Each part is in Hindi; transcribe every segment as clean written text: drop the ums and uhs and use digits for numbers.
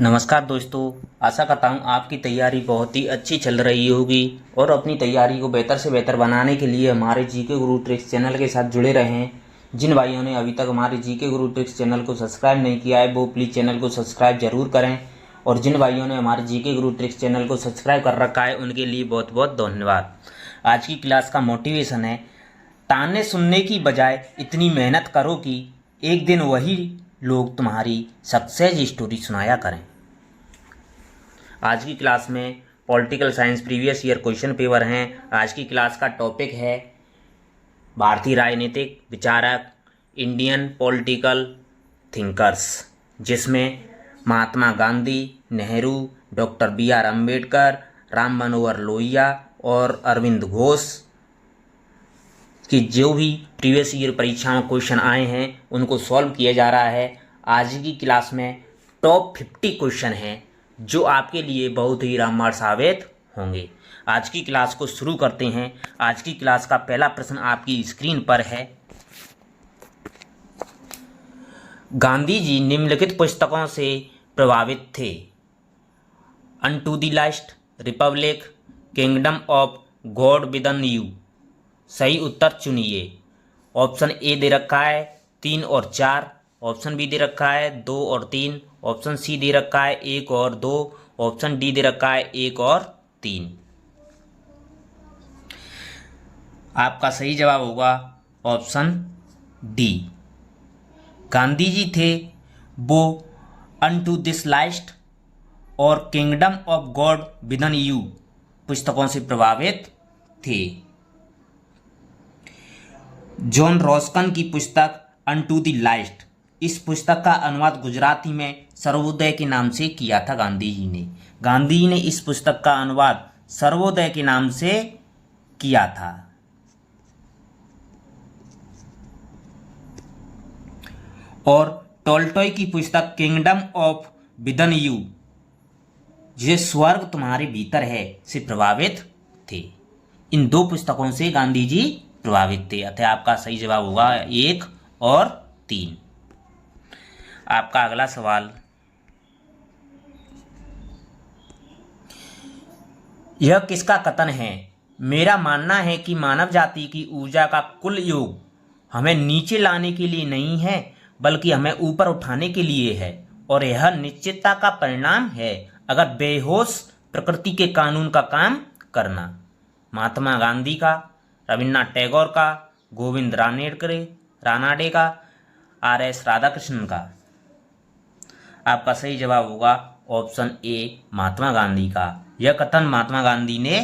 नमस्कार दोस्तों, आशा करता हूँ आपकी तैयारी बहुत ही अच्छी चल रही होगी और अपनी तैयारी को बेहतर से बेहतर बनाने के लिए हमारे जीके गुरु ट्रिक्स चैनल के साथ जुड़े रहें। जिन भाइयों ने अभी तक हमारे जीके गुरु ट्रिक्स चैनल को सब्सक्राइब नहीं किया है वो प्लीज़ चैनल को सब्सक्राइब जरूर करें, और जिन भाइयों ने हमारे जीके गुरु ट्रिक्स चैनल को सब्सक्राइब कर रखा है उनके लिए बहुत बहुत धन्यवाद। आज की क्लास का मोटिवेशन है, ताने सुनने की बजाय इतनी मेहनत करो कि एक दिन वही लोग तुम्हारी सक्सेस स्टोरी सुनाया करें। आज की क्लास में political science previous year question paper हैं। आज की क्लास का टॉपिक है भारतीय राजनीतिक विचारक, इंडियन पॉलिटिकल थिंकर्स, जिसमें महात्मा गांधी, नेहरू, डॉक्टर बी.आर. अम्बेडकर, राम मनोहर लोहिया और अरविंद घोष की जो भी प्रीवियस ईयर परीक्षा में क्वेश्चन आए हैं उनको सॉल्व किया जा रहा है। आज की क्लास में टॉप 50 क्वेश्चन हैं जो आपके लिए बहुत ही रामबाण साबित होंगे। आज की क्लास को शुरू करते हैं। आज की क्लास का पहला प्रश्न आपकी स्क्रीन पर है। गांधी जी निम्नलिखित पुस्तकों से प्रभावित थे? Unto the last, Republic, kingdom of God within you. सही उत्तर चुनिए। ऑप्शन ए दे रखा है 3 और 4, ऑप्शन बी दे रखा है 2 और 3, ऑप्शन सी दे रखा है 1 और 2, ऑप्शन डी दे रखा है 1 और 3। आपका सही जवाब होगा ऑप्शन डी। गांधी जी थे वो अनटू दिस लास्ट और kingdom of God within you पुस्तकों से प्रभावित थे। जॉन रॉस्कन की पुस्तक अनटू द लास्ट, इस पुस्तक का अनुवाद गुजराती में सर्वोदय के नाम से किया था गांधी जी ने। गांधी जी ने इस पुस्तक का अनुवाद सर्वोदय के नाम से किया था। और टोल्स्टॉय की पुस्तक किंगडम ऑफ विदन यू, जिसे स्वर्ग तुम्हारे भीतर है, से प्रभावित थे। इन दो पुस्तकों से गांधी जी प्रभावित थे। अतः आपका सही जवाब होगा 1 और 3। आपका अगला सवाल, यह किसका कथन है? मेरा मानना है कि मानव जाति की ऊर्जा का कुल योग हमें नीचे लाने के लिए नहीं है बल्कि हमें ऊपर उठाने के लिए है, और यह निश्चितता का परिणाम है अगर बेहोश प्रकृति के कानून का काम करना। महात्मा गांधी का, रविन्द्रनाथ टैगोर का, गोविंद रानाडे का, आर.एस. राधाकृष्णन का। आपका सही जवाब होगा ऑप्शन ए, महात्मा गांधी का। यह कथन महात्मा गांधी ने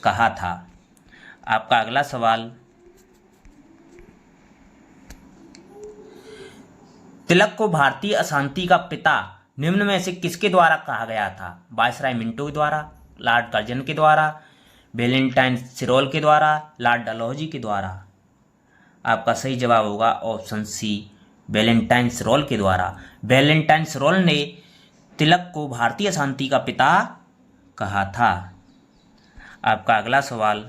कहा था। आपका अगला सवाल, तिलक को भारतीय अशांति का पिता निम्न में से किसके द्वारा कहा गया था? वायसराय मिंटो के द्वारा, लॉर्ड कर्जन के द्वारा, वैलेंटाइन सिरोल के द्वारा, लॉर्ड डलहौजी के द्वारा। आपका सही जवाब होगा ऑप्शन सी, वैलेंटाइन सिरोल के द्वारा। वैलेंटाइन सिरोल ने तिलक को भारतीय शांति का पिता कहा था। आपका अगला सवाल,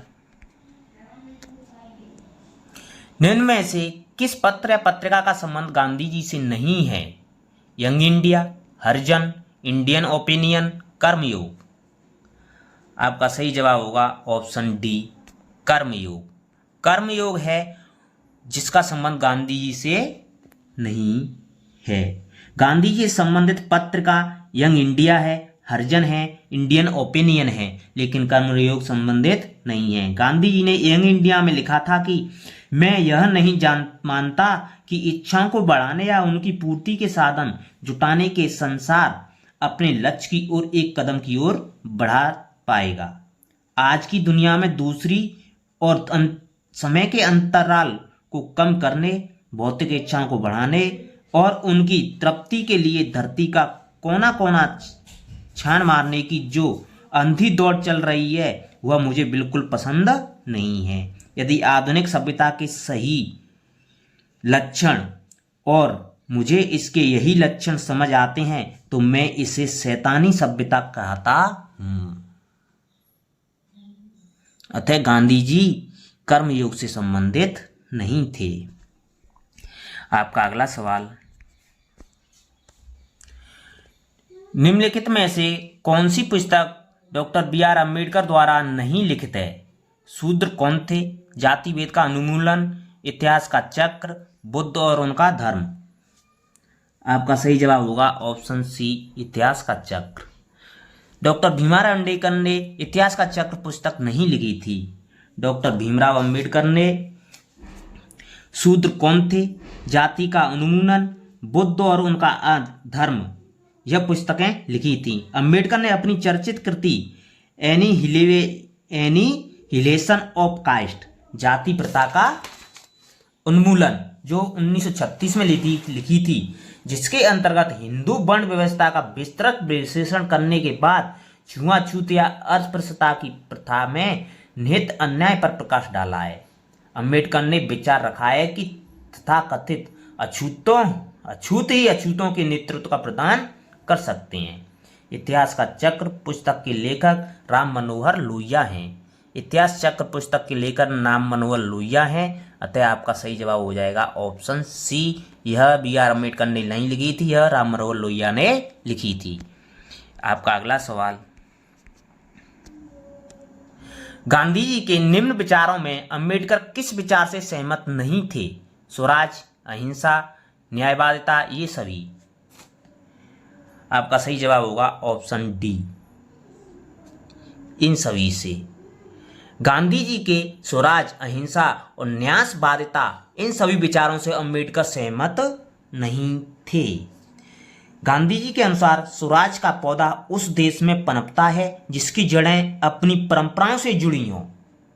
निम्न में से किस पत्र या पत्रिका का संबंध गांधी जी से नहीं है? यंग इंडिया, हरिजन, इंडियन ओपिनियन, कर्मयोग। आपका सही जवाब होगा ऑप्शन डी, कर्मयोग। कर्मयोग है जिसका संबंध गांधी जी से नहीं है। गांधी जी से संबंधित पत्रिका यंग इंडिया है, हरिजन है, इंडियन ओपिनियन है, लेकिन कर्मयोग संबंधित नहीं है। गांधी जी ने यंग इंडिया में लिखा था कि मैं यह नहीं मानता कि इच्छाओं को बढ़ाने या उनकी पूर्ति के साधन जुटाने के संसार अपने लक्ष्य की ओर एक कदम की ओर बढ़ा पाएगा। आज की दुनिया में दूसरी और समय के अंतराल को कम करने, भौतिक इच्छाओं को बढ़ाने और उनकी तृप्ति के लिए धरती का कोना कोना छान मारने की जो अंधी दौड़ चल रही है वह मुझे बिल्कुल पसंद नहीं है। यदि आधुनिक सभ्यता के सही लक्षण और मुझे इसके यही लक्षण समझ आते हैं तो मैं इसे शैतानी सभ्यता कहता हूं। अतः गांधी जी कर्मयोग से संबंधित नहीं थे। आपका अगला सवाल, निम्नलिखित में से कौन सी पुस्तक डॉक्टर बी आर अम्बेडकर द्वारा नहीं लिखित है? शूद्र कौन थे, जातिभेद का उन्मूलन, इतिहास का चक्र, बुद्ध और उनका धर्म। आपका सही जवाब होगा ऑप्शन सी, इतिहास का चक्र। डॉक्टर भीमराव अम्बेडकर ने इतिहास का चक्र पुस्तक नहीं लिखी थी। डॉक्टर भीमराव अम्बेडकर ने शूद्र कौन थे, जाति का उन्मूलन, बुद्ध और उनका धर्म यह पुस्तकें लिखी थी। अम्बेडकर ने अपनी चर्चित कृति एनिहिलेशन ऑफ कास्ट, जाति प्रथा का उन्मूलन, जो 1936 में लिखी थी, जिसके अंतर्गत हिंदू वर्ण व्यवस्था का विस्तृत विश्लेषण करने के बाद छुआछूत या अस्पृश्यता की प्रथा में निहित अन्याय पर प्रकाश डाला है। अम्बेडकर ने विचार रखा है कि तथाकथित अछूत ही अछूतों के नेतृत्व का प्रदान कर सकते हैं। इतिहास का चक्र पुस्तक के लेखक राम मनोहर लोहिया हैं। इतिहास चक्र पुस्तक के लेखक राम मनोहर लोहिया हैं, अतः आपका सही जवाब हो जाएगा ऑप्शन सी। यह बी आर अम्बेडकर ने नहीं लिखी थी, यह राम मनोहर लोहिया ने लिखी थी। आपका अगला सवाल, गांधी जी के निम्न विचारों में अम्बेडकर किस विचार से सहमत नहीं थे? स्वराज, अहिंसा, न्यायवादिता, ये सभी। आपका सही जवाब होगा ऑप्शन डी, इन सभी से। गांधी जी के स्वराज, अहिंसा और न्यायवादिता इन सभी विचारों से अम्बेडकर सहमत नहीं थे। गांधी जी के अनुसार स्वराज का पौधा उस देश में पनपता है जिसकी जड़ें अपनी परंपराओं से जुड़ी हों,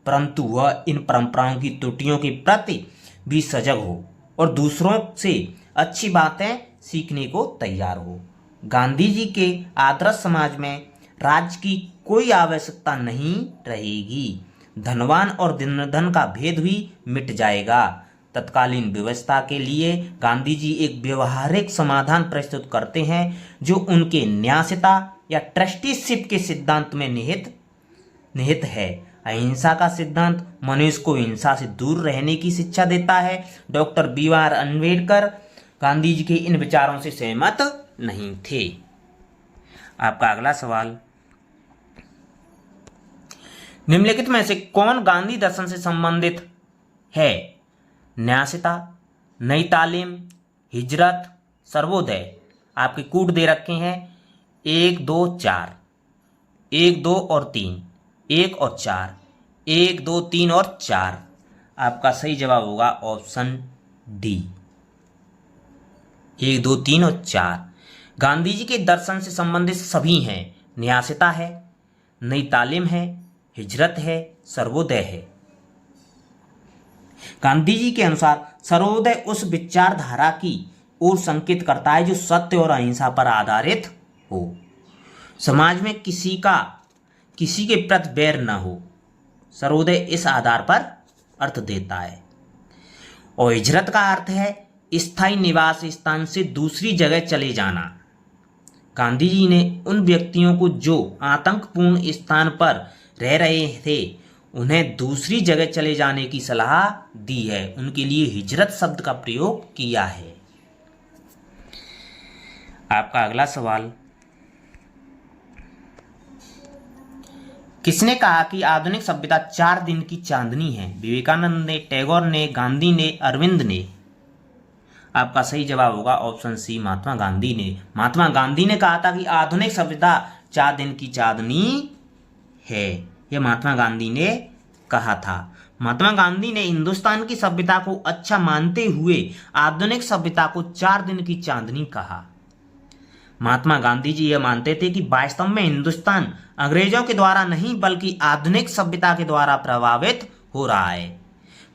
परंतु वह इन परंपराओं की त्रुटियों के प्रति भी सजग हो और दूसरों से अच्छी बातें सीखने को तैयार हो। गांधी जी के आदर्श समाज में राज्य की कोई आवश्यकता नहीं रहेगी। धनवान और निर्धन का भेद भी मिट जाएगा। तत्कालीन व्यवस्था के लिए गांधी जी एक व्यवहारिक समाधान प्रस्तुत करते हैं जो उनके न्यायिकता या ट्रस्टीशिप के सिद्धांत में निहित है। अहिंसा का सिद्धांत मनुष्य को हिंसा से दूर रहने की शिक्षा देता है। Doctor B R Ambedkar Gandhi ji के इन विचारों से सहमत नहीं थे। आपका अगला सवाल, निम्नलिखित में से कौन गांधी दर्शन से संबंधित है? न्यायिकता, नई तालीम, हिजरत, सर्वोदय। आपके कूट दे रखे हैं 1, 2, 4, 1, 2 और 3, 1 और 4, 1, 2, 3 और 4। आपका सही जवाब होगा ऑप्शन डी, 1, 2, 3 और 4। गांधी जी के दर्शन से संबंधित सभी हैं। न्यायिकता है, नई तालीम है, हिजरत है, सर्वोदय है। गांधी जी के अनुसार सर्वोदय उस विचारधारा की ओर संकेत करता है जो सत्य और अहिंसा पर आधारित हो, समाज में किसी के प्रति बैर न हो। सर्वोदय इस आधार पर अर्थ देता है। और हिजरत का अर्थ है स्थायी निवास स्थान से दूसरी जगह चले जाना। गांधी जी ने उन व्यक्तियों को जो आतंकपूर्ण स्थान पर रह रहे थे उन्हें दूसरी जगह चले जाने की सलाह दी है। उनके लिए हिजरत शब्द का प्रयोग किया है। आपका अगला सवाल, किसने कहा कि आधुनिक सभ्यता 4 दिन की चांदनी है? विवेकानंद ने, टैगोर ने, गांधी ने, अरविंद ने। आपका सही जवाब होगा ऑप्शन सी, महात्मा गांधी ने। महात्मा गांधी ने कहा था कि आधुनिक सभ्यता 4 दिन की चांदनी है। यह महात्मा गांधी ने कहा था। महात्मा गांधी ने हिंदुस्तान की सभ्यता को अच्छा मानते हुए आधुनिक सभ्यता को 4 दिन की चांदनी कहा। महात्मा गांधी जी यह मानते थे कि वास्तव में हिंदुस्तान अंग्रेजों के द्वारा नहीं बल्कि आधुनिक सभ्यता के द्वारा प्रभावित हो रहा है।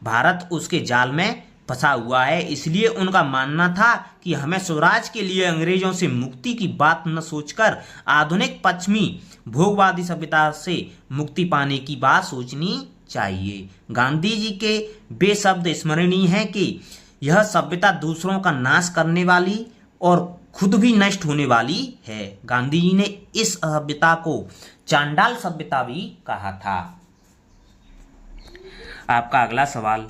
भारत उसके जाल में फंसा हुआ है। इसलिए उनका मानना था कि हमें स्वराज के लिए अंग्रेजों से मुक्ति की बात न सोचकर आधुनिक पश्चिमी भोगवादी सभ्यता से मुक्ति पाने की बात सोचनी चाहिए। गांधी जी के वे शब्द स्मरणीय हैं कि यह सभ्यता दूसरों का नाश करने वाली और खुद भी नष्ट होने वाली है। गांधी जी ने इस सभ्यता को चांडाल सभ्यता भी कहा था। आपका अगला सवाल,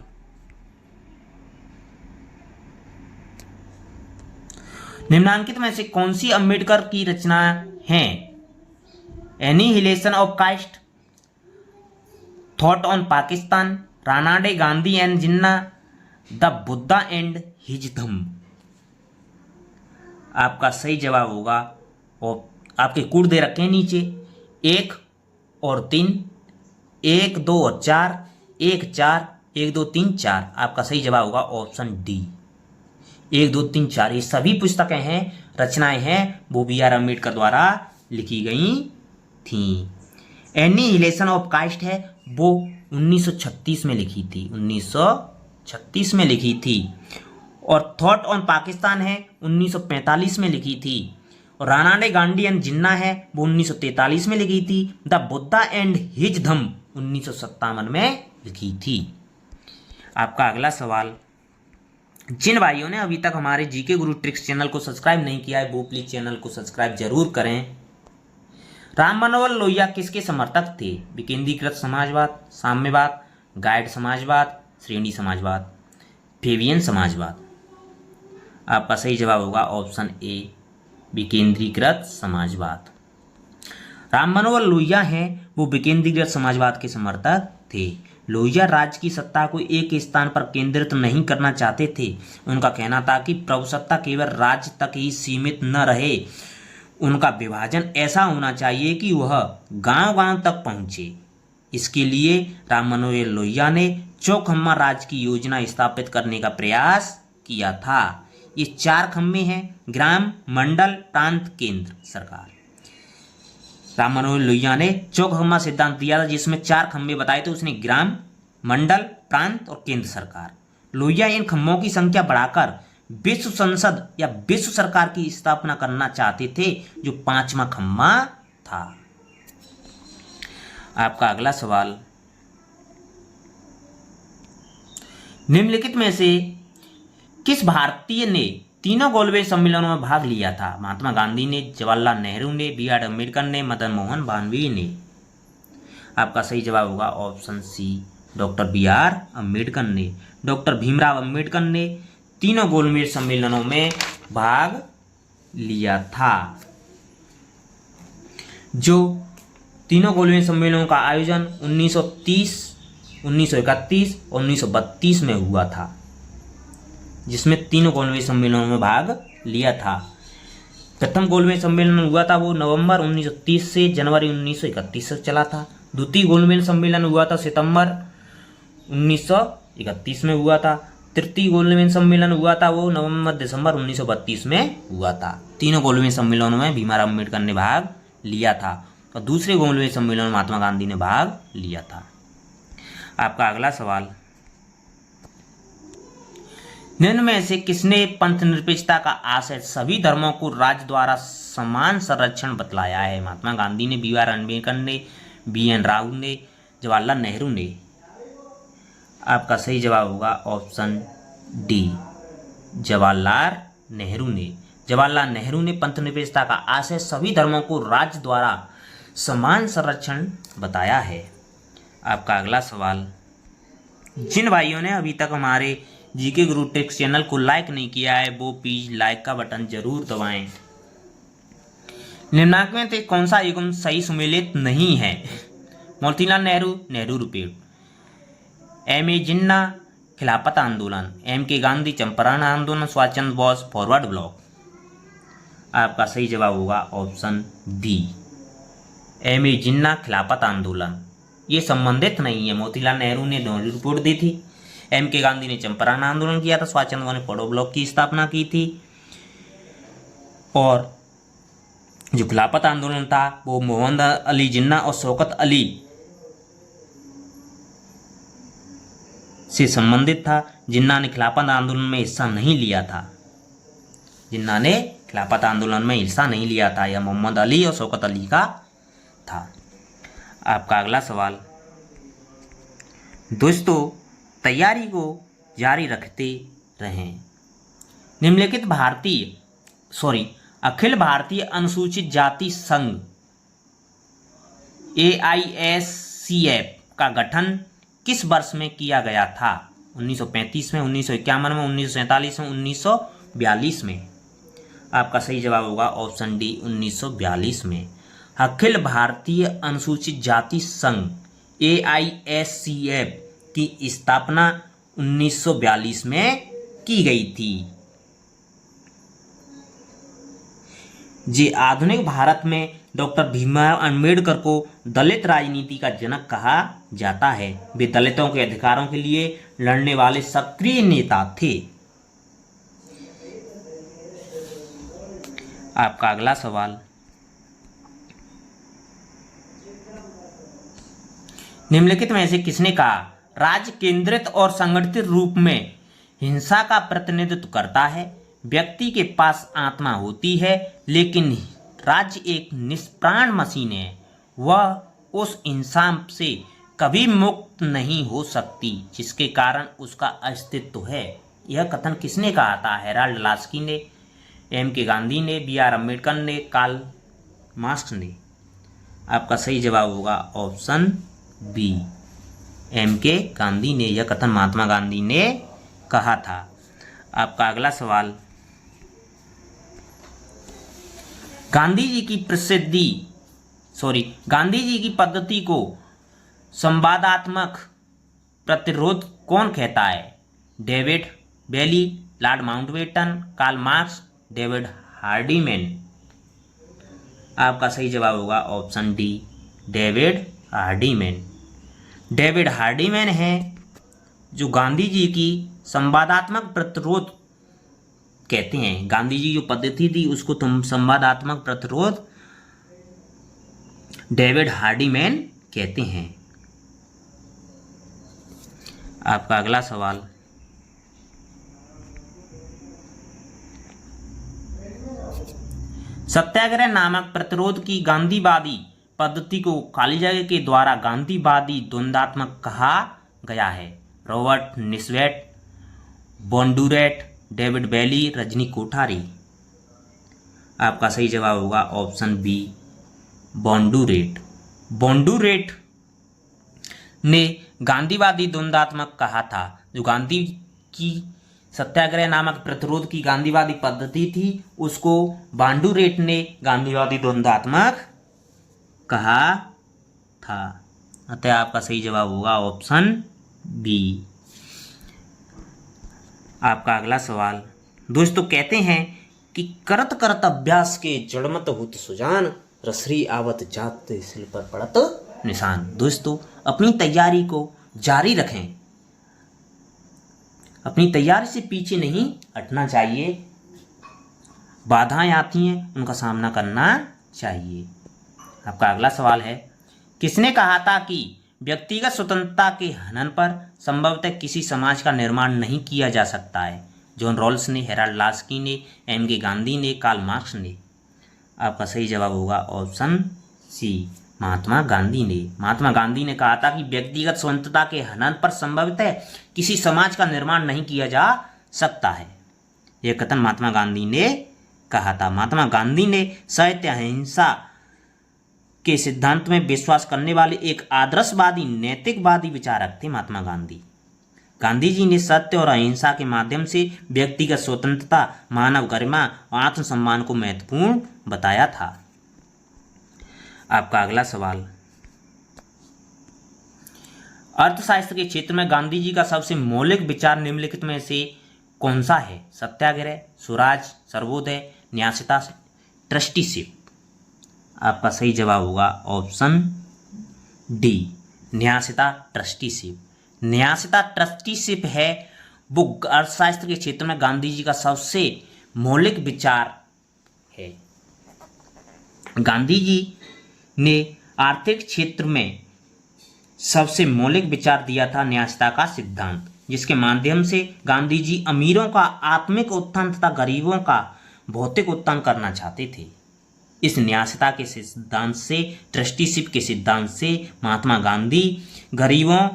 निम्नांकित में से कौन सी अंबेडकर की रचना है? Annihilation of caste, thought on Pakistan, Ranade Gandhi and Jinnah, the Buddha and his Dhamma. आपका सही जवाब होगा, और आपके कोड दे रखे हैं नीचे 1 और 3, 1 2 और 4, 1 4, 1 2 3 4। आपका सही जवाब होगा ऑप्शन डी, 1 2 3 4। ये सभी पुस्तकें हैं, रचनाएं हैं, वो B.R. अम्बेडकर द्वारा लिखी गई थी। एनिहिलेशन ऑफ कास्ट है, वो 1936 में लिखी थी, 1936 में लिखी थी। और थॉट ऑन पाकिस्तान है, 1945 में लिखी थी। और रानाडे गांधी एंड जिन्ना है, वो 1943 में लिखी थी। द बुद्धा एंड हिज धम्म 1957 में लिखी थी। आपका अगला सवाल, जिन भाइयों ने अभी तक हमारे जीके गुरु ट्रिक्स चैनल को सब्सक्राइब नहीं किया है, वो प्लीज चैनल को सब्सक्राइब जरूर करें। राम मनोहर लोहिया किसके समर्थक थे? विकेंद्रीकृत समाजवाद, साम्यवाद, गाइड समाजवाद, श्रेणी समाजवाद, फेबियन समाजवाद। आपका सही जवाब होगा ऑप्शन ए, विकेंद्रीकृत समाजवाद। राम मनोहर लोहिया हैं, वो विकेंद्रीकृत समाजवाद के समर्थक थे। लोहिया राज्य की सत्ता को एक स्थान पर केंद्रित नहीं करना चाहते थे। उनका कहना था कि प्रभुसत्ता केवल राज्य तक ही सीमित न रहे, उनका विभाजन ऐसा होना चाहिए कि वह गांव-गांव तक पहुंचे। इसके लिए राम मनोहर लोहिया ने चौखम्मा राज्य की योजना स्थापित करने का प्रयास किया था। ये 4 खम्मे हैं, ग्राम, मंडल, प्रांत, केंद्र सरकार। राम मनोहर लोहिया ने चौखम्मा सिद्धांत दिया था, जिसमें 4 खम्भे बताए थे उसने, ग्राम, मंडल, प्रांत और केंद्र सरकार। लोहिया इन खम्भों की संख्या बढ़ाकर विश्व संसद या विश्व सरकार की स्थापना करना चाहते थे, जो 5वां खम्मा था। आपका अगला सवाल, निम्नलिखित में से किस भारतीय ने तीनों गोलमेज सम्मेलनों में भाग लिया था? महात्मा गांधी ने, जवाहरलाल नेहरू ने, B.R. अम्बेडकर ने, मदन मोहन मालवीय ने। आपका सही जवाब होगा ऑप्शन सी, डॉक्टर B.R. अम्बेडकर ने। डॉक्टर भीमराव अम्बेडकर ने तीनों गोलमेज सम्मेलनों में भाग लिया था। जो तीनों गोलमेज सम्मेलनों का आयोजन 1930, 1931 और 1932 में हुआ था, जिसमें तीनों गोलमेज सम्मेलनों में भाग लिया था। प्रथम गोलमेज सम्मेलन हुआ था वो नवंबर 1930 से जनवरी 1931 तक चला था। द्वितीय गोलमेज सम्मेलन हुआ था सितंबर 1931 में हुआ था। तृतीय गोलमेज सम्मेलन हुआ था वो नवंबर दिसंबर 1932 में हुआ था। तीनों गोलमेज सम्मेलनों में भीमराव अम्बेडकर ने भाग लिया था और दूसरे गोलमेज सम्मेलन में महात्मा गांधी ने भाग लिया था। आपका अगला सवाल, निम्न में से किसने पंथ निरपेक्षता का आशय सभी धर्मों को राज्य द्वारा समान संरक्षण बतलाया है? महात्मा गांधी ने, B.R. अम्बेडकर ने, B.N. राव ने, जवाहरलाल नेहरू ने। आपका सही जवाब होगा ऑप्शन डी, जवाहरलाल नेहरू ने। जवाहरलाल नेहरू ने पंथ निरपेक्षता का आशय सभी धर्मों को राज्य द्वारा समान संरक्षण बताया है। आपका अगला सवाल, जिन भाइयों ने अभी तक हमारे जीके गुरु ट्रिक्स चैनल को लाइक नहीं किया है, वो प्लीज लाइक का बटन जरूर दबाएं। निम्नांक में से कौन सा युग्म सही सुमेलित नहीं है? Motilal Nehru, Nehru report, M.A. जिन्ना, खिलाफत आंदोलन, M.K. गांधी, चंपारण आंदोलन, सुभाष चंद्र बोस, फॉरवर्ड ब्लॉक। आपका सही जवाब होगा ऑप्शन बी, M.A. जिन्ना, खिलाफत आंदोलन। ये संबंधित नहीं है। मोतीलाल नेहरू ने नेहरू रिपोर्ट दी थी, M.K. गांधी ने चंपारण आंदोलन किया था, सुभाष चंद्र बोस ने फॉरवर्ड ब्लॉक की स्थापना की थी, और जो खिलाफत आंदोलन था वो मोहम्मद अली जिन्ना और शौकत अली से संबंधित था। जिन्ना ने खिलाफत आंदोलन में हिस्सा नहीं लिया था। जिन्ना ने खिलाफत आंदोलन में हिस्सा नहीं लिया था, यह मोहम्मद अली और शौकत अली का था। आपका अगला सवाल, दोस्तों तैयारी को जारी रखते रहें। निम्नलिखित अखिल भारतीय अनुसूचित जाति संघ AISCF का गठन किस वर्ष में किया गया था? 1935 में, 1951 में, 1947 में, 1942 में। आपका सही जवाब होगा ऑप्शन डी 1942 में। अखिल भारतीय अनुसूचित जाति संघ AISCF की स्थापना 1942 में की गई थी। जी, आधुनिक भारत में डॉक्टर भीमराव अंबेडकर को दलित राजनीति का जनक कहा जाता है। वे दलितों के अधिकारों के लिए लड़ने वाले सक्रिय नेता थे। आपका अगला सवाल, निम्नलिखित में से किसने कहा राज्य केंद्रित और संगठित रूप में हिंसा का प्रतिनिधित्व करता है। व्यक्ति के पास आत्मा होती है लेकिन राज्य एक निष्प्राण मशीन है, वह उस इंसान से कभी मुक्त नहीं हो सकती जिसके कारण उसका अस्तित्व है। यह कथन किसने कहा था? हेराल्ड लास्की ने, M.K. गांधी ने, B.R. अम्बेडकर ने, कार्ल मार्क्स ने। आपका सही जवाब होगा ऑप्शन बी, M.K. गांधी ने। यह कथन महात्मा गांधी ने कहा था। आपका अगला सवाल, गांधी जी की पद्धति को संवादात्मक प्रतिरोध कौन कहता है? David Bailey, Lord Mountbatten, Karl Marx, David Hardiman. आपका सही जवाब होगा option D, David Hardiman. David Hardiman है जो गांधी जी की संवादात्मक प्रतिरोध कहते हैं। गांधी जी जो पद्धति थी उसको तुम संवादात्मक प्रतिरोध डेविड हार्डीमैन कहते हैं। आपका अगला सवाल, सत्याग्रह नामक प्रतिरोध की गांधीवादी पद्धति को खाली जगह के द्वारा गांधीवादी द्वंद्वात्मक कहा गया है। रॉबर्ट निस्वेट, बॉन्डुरेट, डेविड बेली, रजनी कोठारी। आपका सही जवाब होगा ऑप्शन बी, बॉन्डुरेट। बॉन्डुरेट ने गांधीवादी द्वंद्वात्मक कहा था। जो गांधी की सत्याग्रह नामक प्रतिरोध की गांधीवादी पद्धति थी उसको बॉन्डुरेट ने गांधीवादी द्वंद्वात्मक कहा था। अतः आपका सही जवाब होगा ऑप्शन बी। आपका अगला सवाल, दोस्तों कहते हैं कि करत करत अभ्यास के जड़मत हुत सुजान, रसरी आवत जात सिल पर पड़त निशान। दोस्तों अपनी तैयारी को जारी रखें, अपनी तैयारी से पीछे नहीं हटना चाहिए। बाधाएं आती हैं उनका सामना करना चाहिए। आपका अगला सवाल है, किसने कहा था कि व्यक्तिगत स्वतंत्रता के हनन पर संभवतः किसी समाज का निर्माण नहीं किया जा सकता है? जॉन रॉल्स ने, हेराल्ड लास्की ने, M.K. गांधी ने, कार्ल मार्क्स ने। आपका सही जवाब होगा ऑप्शन सी, महात्मा गांधी ने। महात्मा गांधी ने कहा था कि व्यक्तिगत स्वतंत्रता के हनन पर संभवतः किसी समाज का निर्माण नहीं किया जा सकता है। यह कथन महात्मा गांधी ने कहा था। महात्मा गांधी ने सत्य अहिंसा के सिद्धांत में विश्वास करने वाले एक आदर्शवादी नैतिकवादी विचारक थे। महात्मा गांधी, गांधी जी ने सत्य और अहिंसा के माध्यम से व्यक्तिगत स्वतंत्रता, मानव गरिमा और आत्मसम्मान को महत्वपूर्ण बताया था। आपका अगला सवाल, अर्थशास्त्र के क्षेत्र में गांधी जी का सबसे मौलिक विचार निम्नलिखित में से कौन सा है? सत्याग्रह, स्वराज, सर्वोदय, न्यायिकता, ट्रस्टीशिप। आपका सही जवाब होगा ऑप्शन डी, न्यायिकता ट्रस्टीशिप। न्यायिकता ट्रस्टीशिप है वो अर्थशास्त्र के क्षेत्र में गांधी जी का सबसे मौलिक विचार है। गांधी जी ने आर्थिक क्षेत्र में सबसे मौलिक विचार दिया था न्यायिकता का सिद्धांत, जिसके माध्यम से गांधी जी अमीरों का आत्मिक उत्थान तथा गरीबों का भौतिक उत्थान करना चाहते थे। इस न्यायिकता के सिद्धांत से, ट्रस्टीशिप के सिद्धांत से महात्मा गांधी गरीबों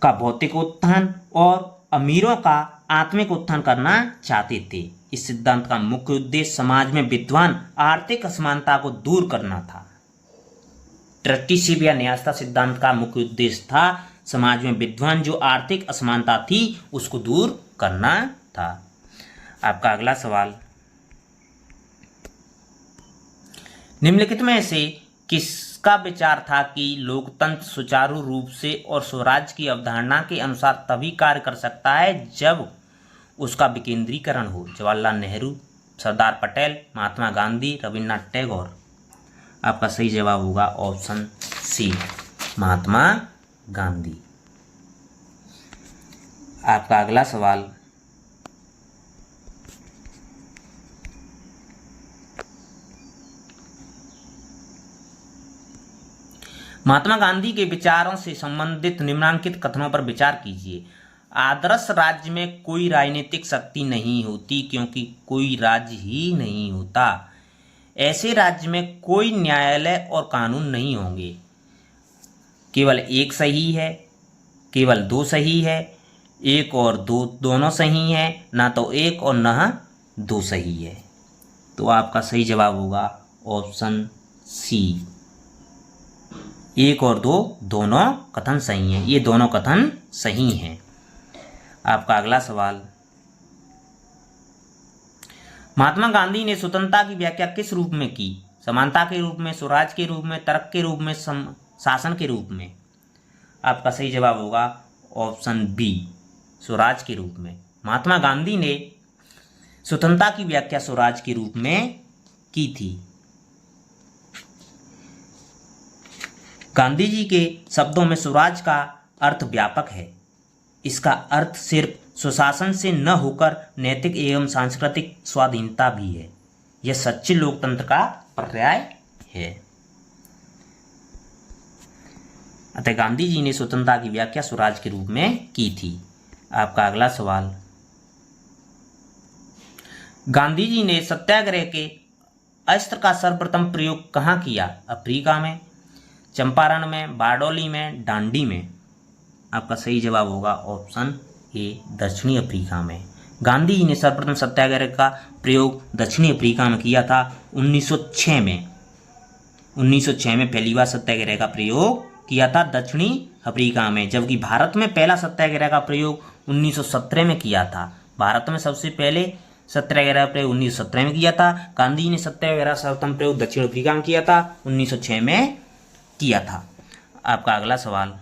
का भौतिक उत्थान और अमीरों का आत्मिक उत्थान करना चाहते थे। इस सिद्धांत का मुख्य उद्देश्य समाज में विद्यमान आर्थिक असमानता को दूर करना था। ट्रस्टीशिप या न्यायिकता सिद्धांत का मुख्य उद्देश्य था समाज में विद्यमान जो आर्थिक असमानता थी उसको दूर करना था। आपका अगला सवाल, निम्नलिखित में से किसका विचार था कि लोकतंत्र सुचारू रूप से और स्वराज की अवधारणा के अनुसार तभी कार्य कर सकता है जब उसका विकेंद्रीकरण हो? जवाहरलाल नेहरू, सरदार पटेल, महात्मा गांधी, रविन्द्रनाथ टैगोर। आपका सही जवाब होगा ऑप्शन सी, महात्मा गांधी। आपका अगला सवाल, महात्मा गांधी के विचारों से संबंधित निम्नलिखित कथनों पर विचार कीजिए। आदर्श राज्य में कोई राजनीतिक शक्ति नहीं होती क्योंकि कोई राज्य ही नहीं होता। ऐसे राज्य में कोई न्यायालय और कानून नहीं होंगे। केवल एक सही है, केवल दो सही है, एक और दो दोनों सही है, ना तो एक और ना दो सही है। तो आपका सही जवाब होगा ऑप्शन सी, एक और दो दोनों कथन सही हैं। ये दोनों कथन सही हैं। आपका अगला सवाल, महात्मा गांधी ने स्वतंत्रता की व्याख्या किस रूप में की? समानता के रूप में, स्वराज के रूप में, तर्क के रूप में, शासन के रूप में? आपका सही जवाब होगा ऑप्शन बी, स्वराज के रूप में। महात्मा गांधी ने स्वतंत्रता की व्याख्या स्वराज के रूप में की थी। गांधी जी के शब्दों में स्वराज का अर्थ व्यापक है। इसका अर्थ सिर्फ स्वशासन से न होकर नैतिक एवं सांस्कृतिक स्वाधीनता भी है। यह सच्चे लोकतंत्र का पर्याय है। अतः गांधी जी ने स्वतंत्रता की व्याख्या स्वराज के रूप में की थी। आपका अगला सवाल, गांधी जी ने सत्याग्रह के अस्त्र का सर्वप्रथम प्रयोग कहाँ किया? अफ्रीका में, चंपारण में, बारडोली में, डांडी में? आपका सही जवाब होगा ऑप्शन ए, दक्षिणी अफ्रीका में। गांधी जी ने सर्वप्रथम सत्याग्रह का प्रयोग दक्षिणी अफ्रीका में किया था 1906 में। 1906 में पहली बार सत्याग्रह का प्रयोग किया था दक्षिणी अफ्रीका में, जबकि भारत में पहला सत्याग्रह का प्रयोग 1917 में किया था। भारत में सबसे पहले सत्याग्रह प्रयोग 1917 में किया था। गांधी जी ने सत्याग्रह सर्वप्रथम प्रयोग दक्षिण अफ्रीका में किया था, 1906 में किया था। आपका अगला सवाल,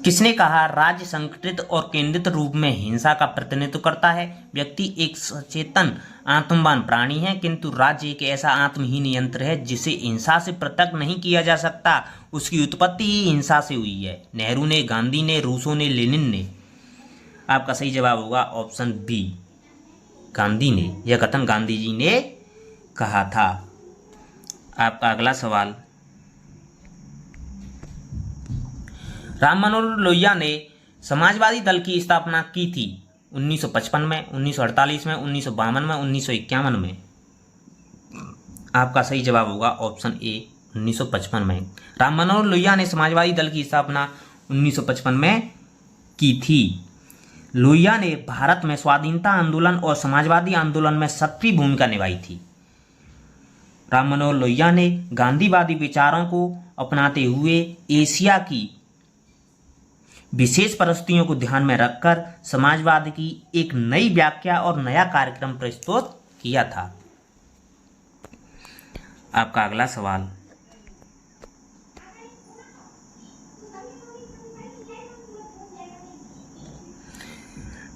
किसने कहा राज्य संगठित और केंद्रित रूप में हिंसा का प्रतिनिधित्व करता है? व्यक्ति एक सचेतन आत्मवान प्राणी है, किंतु राज्य एक ऐसा आत्महीन यंत्र है जिसे हिंसा से पृथक नहीं किया जा सकता। उसकी उत्पत्ति ही हिंसा से हुई है। नेहरू ने, गांधी ने, रूसो ने, लेनिन ने? आपका सही जवाब होगा ऑप्शन बी, गांधी ने। यह कथन गांधी जी ने कहा था। आपका अगला सवाल, राम मनोहर लोहिया ने समाजवादी दल की स्थापना की थी 1955 में, 1948 में, 1952 में, 1951 में? आपका सही जवाब होगा ऑप्शन ए, 1955 में। राम मनोहर लोहिया ने समाजवादी दल की स्थापना 1955 में की थी। लोहिया ने भारत में स्वाधीनता आंदोलन और समाजवादी आंदोलन में सक्रिय भूमिका निभाई थी। राम मनोहर लोहिया ने गांधीवादी विचारों को अपनाते हुए एशिया की विशेष परिस्थितियों को ध्यान में रखकर समाजवाद की एक नई व्याख्या और नया कार्यक्रम प्रस्तुत किया था। आपका अगला सवाल,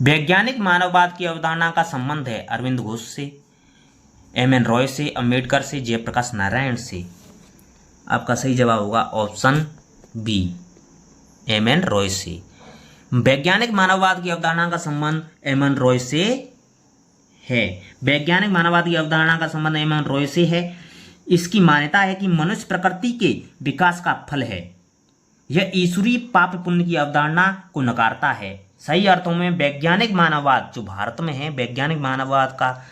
वैज्ञानिक मानववाद की अवधारणा का संबंध है अरविंद घोष से, एम.एन. रॉय से, अम्बेडकर से, जयप्रकाश नारायण से? आपका सही जवाब होगा ऑप्शन बी, एम.एन. रॉय से। वैज्ञानिक मानववाद की अवधारणा का संबंध एम.एन. रॉय से है। वैज्ञानिक मानववाद की अवधारणा का संबंध एम.एन. रॉय से है। इसकी मान्यता है कि मनुष्य प्रकृति के विकास का फल है। यह ईश्वरीय पाप पुण्य की अवधारणा को नकारता है। सही अर्थों में वैज्ञानिक मानववाद जो भारत में है, वैज्ञानिक मानववाद का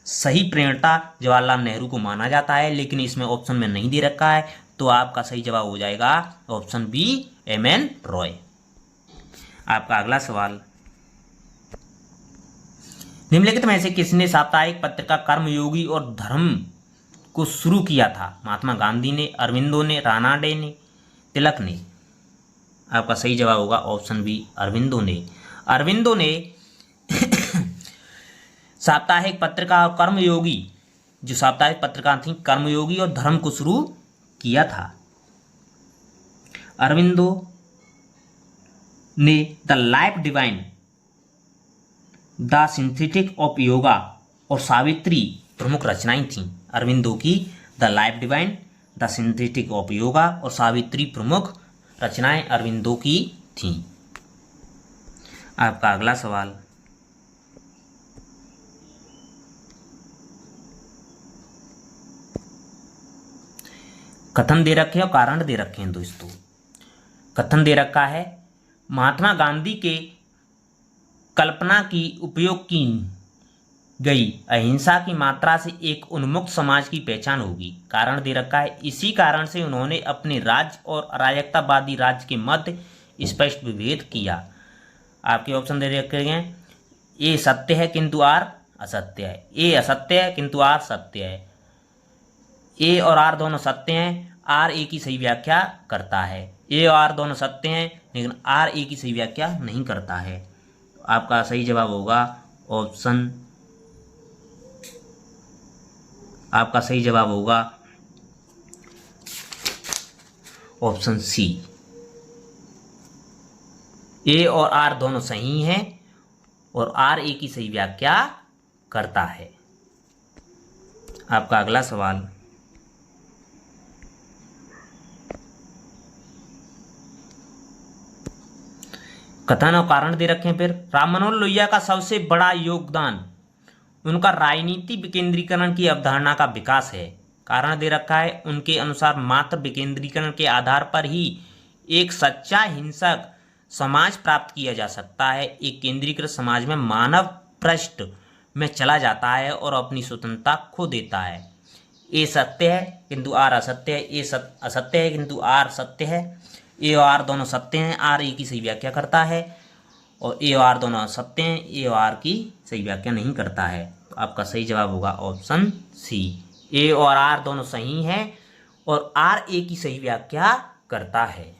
सही प्रेरणा जवाहरलाल नेहरू को माना जाता है, लेकिन इसमें ऑप्शन में नहीं दे रखा है, तो आपका सही जवाब हो जाएगा ऑप्शन बी, एम.एन. रॉय। आपका अगला सवाल, निम्नलिखित में से किसने साप्ताहिक पत्रिका कर्मयोगी और धर्म को शुरू किया था? महात्मा गांधी ने, अरविंदो ने, रानाडे ने, तिलक ने? आपका सही जवाब होगा ऑप्शन बी अरविंदो ने। अरविंदो ने साप्ताहिक पत्रिका और कर्मयोगी, जो साप्ताहिक पत्रिका थी कर्मयोगी और धर्म को शुरू किया था। अरविंदो ने the life divine, the synthetic of yoga और सावित्री प्रमुख रचनाएं थीं। अरविंदो की the life divine, the synthetic of yoga और सावित्री प्रमुख रचनाएं अरविंदो की थीं। आपका अगला सवाल, कथन दे रखे और कारण दे रखे हैं दोस्तों। कथन दे रखा है, महात्मा गांधी के कल्पना की उपयोग की गई अहिंसा की मात्रा से एक उन्मुक्त समाज की पहचान होगी। कारण दे रखा है, इसी कारण से उन्होंने अपने राज्य और अराजकतावादी राज्य के मध्य स्पष्ट विभेद किया। आपके ऑप्शन दे रखे हैं, ए सत्य है किंतु आर असत्य है, ए असत्य है किंतु आर सत्य है, ए और आर दोनों सत्य हैं, आर ए की सही व्याख्या करता है। ए और आर दोनों सत्य हैं लेकिन आर ए की सही व्याख्या नहीं करता है। आपका सही जवाब होगा ऑप्शन, आपका सही जवाब होगा ऑप्शन सी। ए और आर दोनों सही हैं और आर ए की सही व्याख्या करता है। आपका अगला सवाल, कथन और कारण दे रखे हैं। फिर राम मनोहर लोहिया का सबसे बड़ा योगदान उनका राजनीति विकेंद्रीकरण की अवधारणा का विकास है। कारण दे रखा है, उनके अनुसार मात्र विकेंद्रीकरण के आधार पर ही एक सच्चा हिंसक समाज प्राप्त किया जा सकता है। एक केंद्रीकृत समाज में मानव पृष्ठ में चला जाता है और अपनी स्वतंत्रता खो देता है। ए सत्य है किंतु आर असत्य है, ए असत्य है किंतु आर सत्य है, ए और आर दोनों सत्य हैं, आर ए की सही व्याख्या करता है, और ए और आर दोनों सत्य हैं, ए और आर की सही व्याख्या नहीं करता है। तो आपका सही जवाब होगा ऑप्शन सी, ए और आर दोनों सही हैं और आर ए की सही व्याख्या करता है।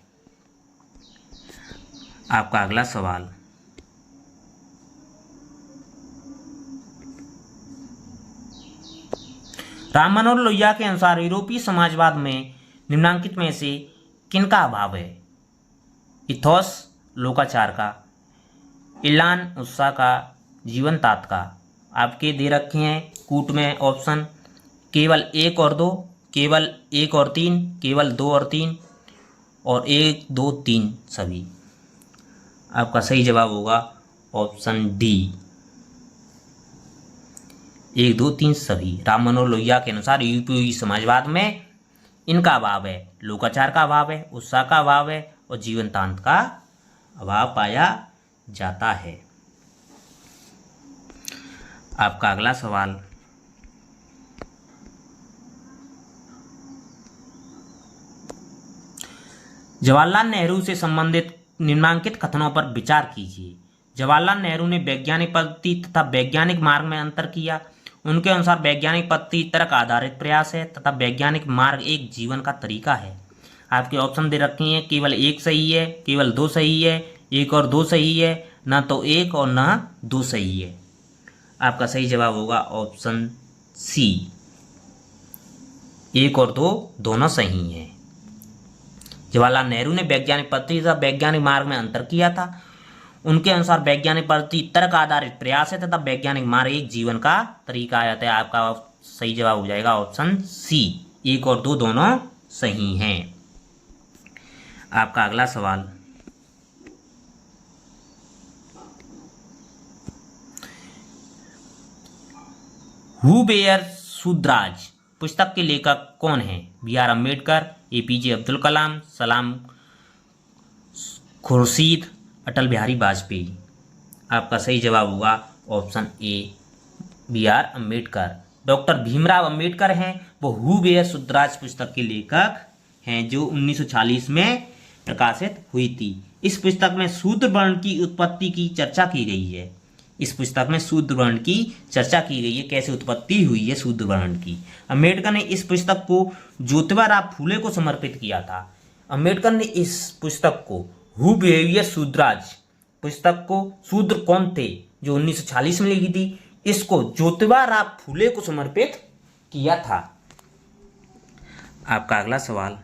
आपका अगला सवाल, राम मनोहर लोहिया के अनुसार यूरोपीय समाजवाद में निम्नांकित में से किनका अभाव है? इथोस लोकाचार का, इलान उत्साह का, जीवन तात का। आपके दे रखे हैं कूट में ऑप्शन, केवल एक और दो, केवल एक और तीन, केवल दो और तीन, और एक दो तीन सभी। आपका सही जवाब होगा ऑप्शन डी, एक दो तीन सभी। राम मनोहर लोहिया के अनुसार यूरोपीय समाजवाद में इनका अभाव है, लोकाचार का अभाव है, उत्साह का अभाव है और जीवनतांत का अभाव पाया जाता है। आपका अगला सवाल, जवाहरलाल नेहरू से संबंधित निम्नांकित कथनों पर विचार कीजिए। जवाहरलाल नेहरू ने वैज्ञानिक पद्धति तथा वैज्ञानिक मार्ग में अंतर किया। उनके अनुसार वैज्ञानिक पद्धति तर्क आधारित प्रयास है तथा वैज्ञानिक मार्ग एक जीवन का तरीका है। आपके ऑप्शन दे रखे हैं, केवल एक सही है, केवल दो सही है, एक और दो सही है, ना तो एक और ना दो सही है। आपका सही जवाब होगा ऑप्शन सी, एक और दो दोनों सही हैं। जवाहरलाल नेहरू ने वैज्ञानिक पद्धति तथा वैज्ञानिक मार्ग में अंतर किया था। उनके अनुसार वैज्ञानिक पद्धति तर्क आधारित प्रयास है तथा वैज्ञानिक मार्ग एक जीवन का तरीका आता है। आपका सही जवाब हो जाएगा ऑप्शन सी, एक और दो दोनों सही हैं। आपका अगला सवाल, हु वेयर शूद्राज पुस्तक के लेखक कौन हैं? B R Ambedkar, APJ Abdul Kalam, Salam Khurshid, Atal Bihari Vajpayee. आपका सही जवाब होगा option A, B R Ambedkar. Doctor Bhimrao Ambedkar हैं, वो हु वेयर शूद्राज पुस्तक के लेखक हैं जो 1940 में प्रकाशित हुई थी। इस पुस्तक में शूद्र वर्ण की उत्पत्ति की चर्चा की गई है। इस पुस्तक में शूद्र वर्ण की चर्चा की गई है, कैसे उत्पत्ति हुई है शूद्र वर्ण की। अम्बेडकर ने इस पुस्तक को ज्योतिबा राव फूले को समर्पित किया था। अम्बेडकर ने इस पुस्तक को हु बिहेवियर शूद्राज पुस्तक को शूद्र कौन थे जो 1946 में लिखी थी, इसको ज्योतिबा राव फूले को समर्पित किया था। आपका अगला सवाल,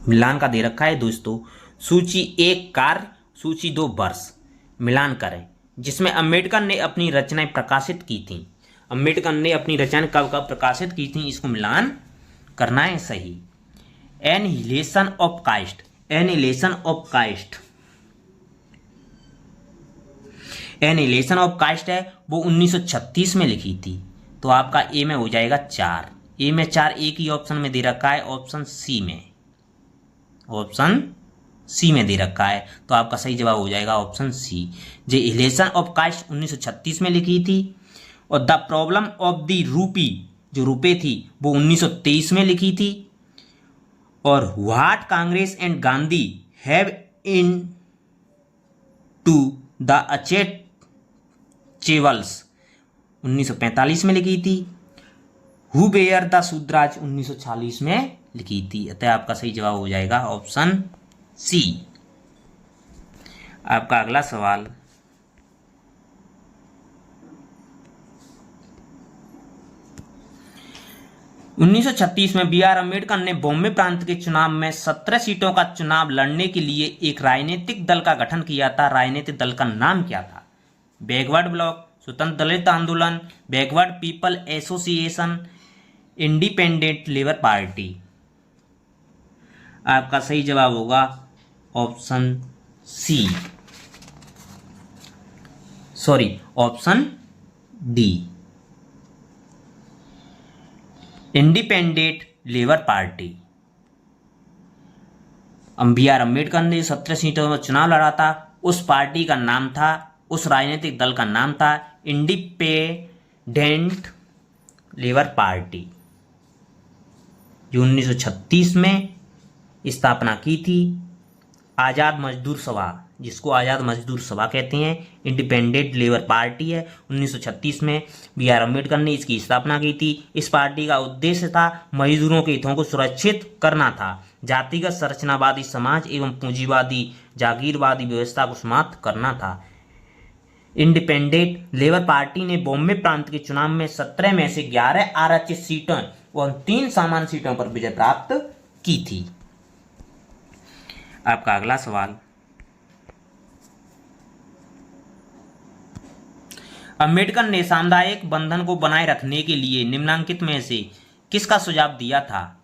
मिलान का दे रखा है दोस्तों, सूची 1 कार्य, सूची 2 वर्ष, मिलान करें, जिसमें अंबेडकर ने अपनी रचनाएं प्रकाशित की थी। अंबेडकर ने अपनी रचनाएं कब कब प्रकाशित की थी, इसको मिलान करना है सही। Annihilation of caste, annihilation of caste, annihilation of caste है वो 1936 में लिखी थी। तो आपका ए में हो जाएगा 4, ए में 4 एक ही ऑप्शन में दे रखा है, ऑप्शन सी में, ऑप्शन सी में दे रखा है। तो आपका सही जवाब हो जाएगा option c. The annihilation of caste 1936 में लिखी थी और the problem of the rupee, जो रुपए थी, वो 1923 में लिखी थी। और what Congress and Gandhi have in to the achievals 1945 में लिखी थी। हु बेयर द शूद्राज 1940 में लिखी थी। अतः आपका सही जवाब हो जाएगा ऑप्शन सी। आपका अगला सवाल, उन्नीस सौ 1936 में बी आर अम्बेडकर ने बॉम्बे प्रांत के चुनाव में 17 सीटों का चुनाव लड़ने के लिए एक राजनीतिक दल का गठन किया था। राजनीतिक दल का नाम क्या था? बैकवर्ड ब्लॉक, स्वतंत्र दलित आंदोलन, backward people association, independent labour party. आपका सही जवाब होगा option c, sorry option d, independent labour party. B R Ambedkar ने 17 सीटों में चुनाव लड़ा था, उस पार्टी का नाम था, उस राजनीतिक दल का नाम था इंडिपेंडेंट लेबर पार्टी, जो 1936 में स्थापना की थी। आज़ाद मजदूर सभा, जिसको आज़ाद मजदूर सभा कहते हैं, इंडिपेंडेंट लेबर पार्टी है। 1936 में बी आर अम्बेडकर ने इसकी स्थापना की थी। इस पार्टी का उद्देश्य था मजदूरों के हितों को सुरक्षित करना था, जातिगत संरचनावादी समाज एवं पूंजीवादी जागीरवादी व्यवस्था को समाप्त करना था। इंडिपेंडेंट लेबर पार्टी ने बॉम्बे प्रांत के चुनाव में 17 में से 11 आरक्षित सीटों और 3 सामान्य सीटों पर विजय प्राप्त की थी। आपका अगला सवाल, अंबेडकर ने सामुदायिक बंधन को बनाए रखने के लिए निम्नलिखित में से किसका सुझाव दिया था?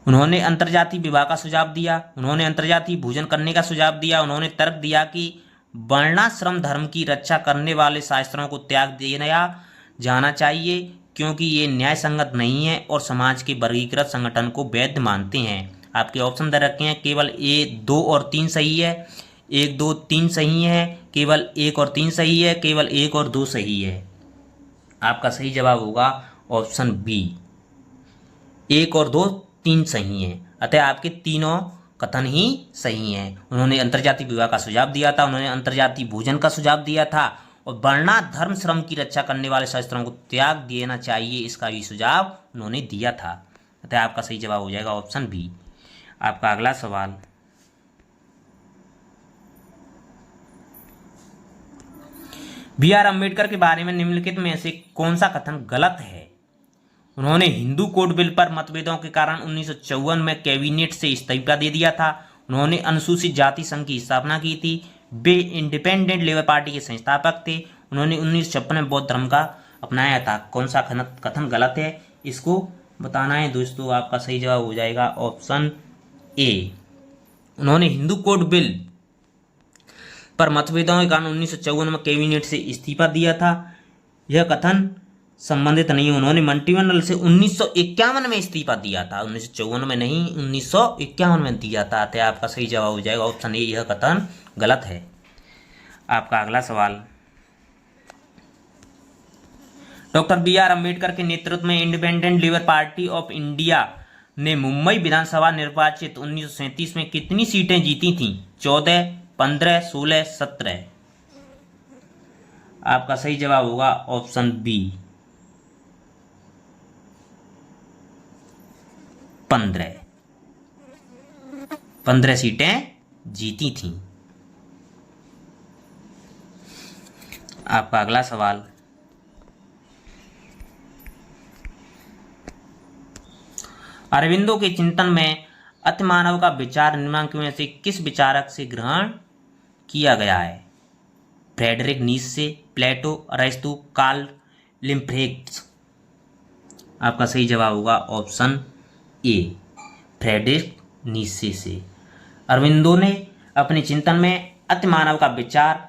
उन्होंने अंतर्जातीय विवाह का सुझाव दिया, उन्होंने अंतर्जातीय भोजन करने का सुझाव दिया, उन्होंने तर्क दिया कि वर्णाश्रम धर्म की रक्षा करने वाले शास्त्रों को त्याग दिया जाना चाहिए क्योंकि ये न्याय संगत नहीं है और समाज के वर्गीकृत संगठन को वैध मानते हैं। आपके ऑप्शन दे रखे हैं, केवल ए 2 और 3 सही है, 1 2 3 सही है, केवल 1 और 3 सही है, केवल 1 और 2 सही है। आपका सही जवाब होगा ऑप्शन बी, 1 और 2 3 सही है। अतः आपके तीनों कथन ही सही हैं। उन्होंने अंतर्जातीय विवाह का सुझाव दिया था, उन्होंने अंतर्जातीय भोजन का सुझाव दिया था और वर्णा धर्म श्रम की रक्षा करने वाले शास्त्रों को त्याग देना चाहिए, इसका भी सुझाव उन्होंने दिया था। अतः आपका सही जवाब हो जाएगा ऑप्शन बी। आपका अगला सवाल, बी आर अम्बेडकर के बारे में निम्नलिखित में से कौन सा कथन गलत है? उन्होंने हिंदू कोड बिल पर मतभेदों के कारण 1954 में कैबिनेट से इस्तीफा दे दिया था। उन्होंने अनुसूचित जाति संघ की स्थापना की थी। वे इंडिपेंडेंट लेबर पार्टी के संस्थापक थे। उन्होंने 1956 में बौद्ध धर्म का अपनाया था। कौन सा कथन गलत है, इसको बताना है दोस्तों। आपका सही जवाब हो जाएगा ऑप्शन ए। उन्होंने हिंदू कोड बिल पर मतभेदों के कारण 1954 में कैबिनेट से इस्तीफा दिया था। यह कथन संबंधित नहीं है। उन्होंने मंत्रिमंडल से 1951 में इस्तीफा दिया था, 1954 में नहीं, 1951 में दिया था। तो आपका सही जवाब हो जाएगा ऑप्शन ए, यह कथन गलत है। आपका अगला सवाल, डॉक्टर बी आर अम्बेडकर के नेतृत्व में independent labour party of India ने मुंबई विधानसभा निर्वाचित 1937 में कितनी सीटें जीती थीं? 14, 15, 16, 17। आपका सही जवाब होगा ऑप्शन बी, 15 सीटें जीती थीं। आपका अगला सवाल, अरविंदो के चिंतन में अतिमानव का विचार निम्नलिखित में से किस विचारक से ग्रहण किया गया है? फ्रेडरिक नीत्शे, प्लेटो, अरिस्टो, कार्ल लिम्प्रेख्ट। आपका सही जवाब होगा ऑप्शन ए, फ्रेडरिक नीत्शे से। अरविंदो ने अपने चिंतन में अतिमानव का विचार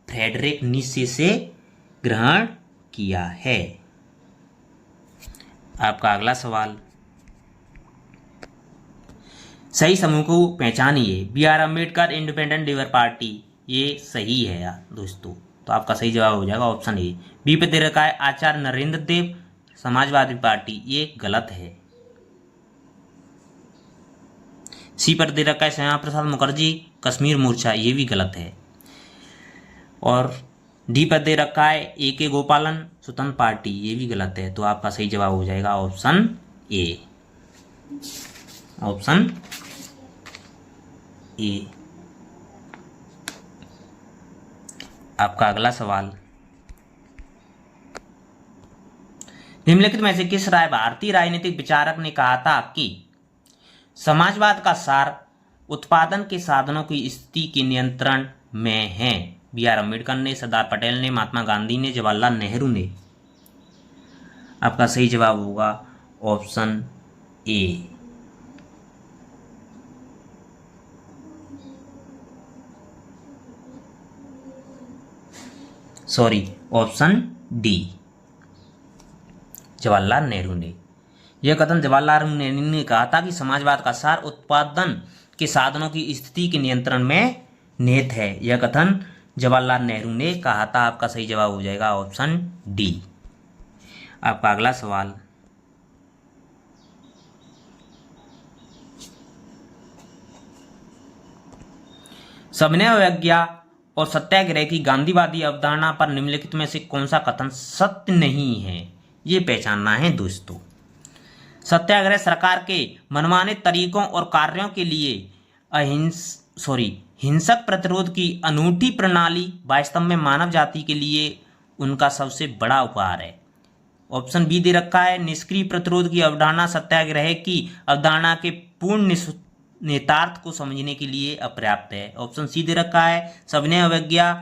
फ्रेडरिक नीत्शे से ग्रहण किया है। आपका अगला सवाल, सही समूह को पहचानिए। B R Ambedkar, independent labour party, ये सही है यार दोस्तों, तो आपका सही जवाब हो जाएगा ऑप्शन ए। बी पे दे रखा है आचार्य नरेंद्र देव, समाजवादी पार्टी, ये गलत है। सी पर दे रखा है श्यामा प्रसाद मुखर्जी, कश्मीर मोर्चा, ये भी गलत है। और डी पर दे रखा है ए के गोपालन, स्वतंत्र पार्टी, ये भी गलत है। तो आपका सही जवाब हो जाएगा ऑप्शन ए, ऑप्शन ए। आपका अगला सवाल, निम्नलिखित में से किस भारतीय राजनीतिक विचारक ने कहा था कि समाजवाद का सार उत्पादन के साधनों की स्थिति के नियंत्रण में है? बी आर अम्बेडकर ने, सरदार पटेल ने, महात्मा गांधी ने, जवाहरलाल नेहरू ने। आपका सही जवाब होगा ऑप्शन ए, sorry option D, Jawaharlal Nehru ने। यह कथन जवाहरलाल नेहरू ने कहा था कि समाजवाद का सार उत्पादन के साधनों की स्थिति के नियंत्रण में निहित है। यह कथन जवाहरलाल नेहरू ने कहा था। आपका सही जवाब हो जाएगा ऑप्शन डी। आपका अगला सवाल, सविनय अवज्ञा और सत्याग्रह की गांधीवादी अवधारणा पर निम्नलिखित में से कौन सा कथन सत्य नहीं है? ये पहचानना है दोस्तों। सत्याग्रह सरकार के मनमाने तरीकों और कार्यों के लिए हिंसक प्रतिरोध की अनूठी प्रणाली वास्तव में मानव जाति के लिए उनका सबसे बड़ा उपहार है। ऑप्शन बी दे रखा है निष्क्रिय प्रतिरोध की अवधारणा सत्याग्रह की अवधारणा के पूर्ण नेतार्थ को समझने के लिए अपर्याप्त है। ऑप्शन सी दे रखा है सविनय अवज्ञा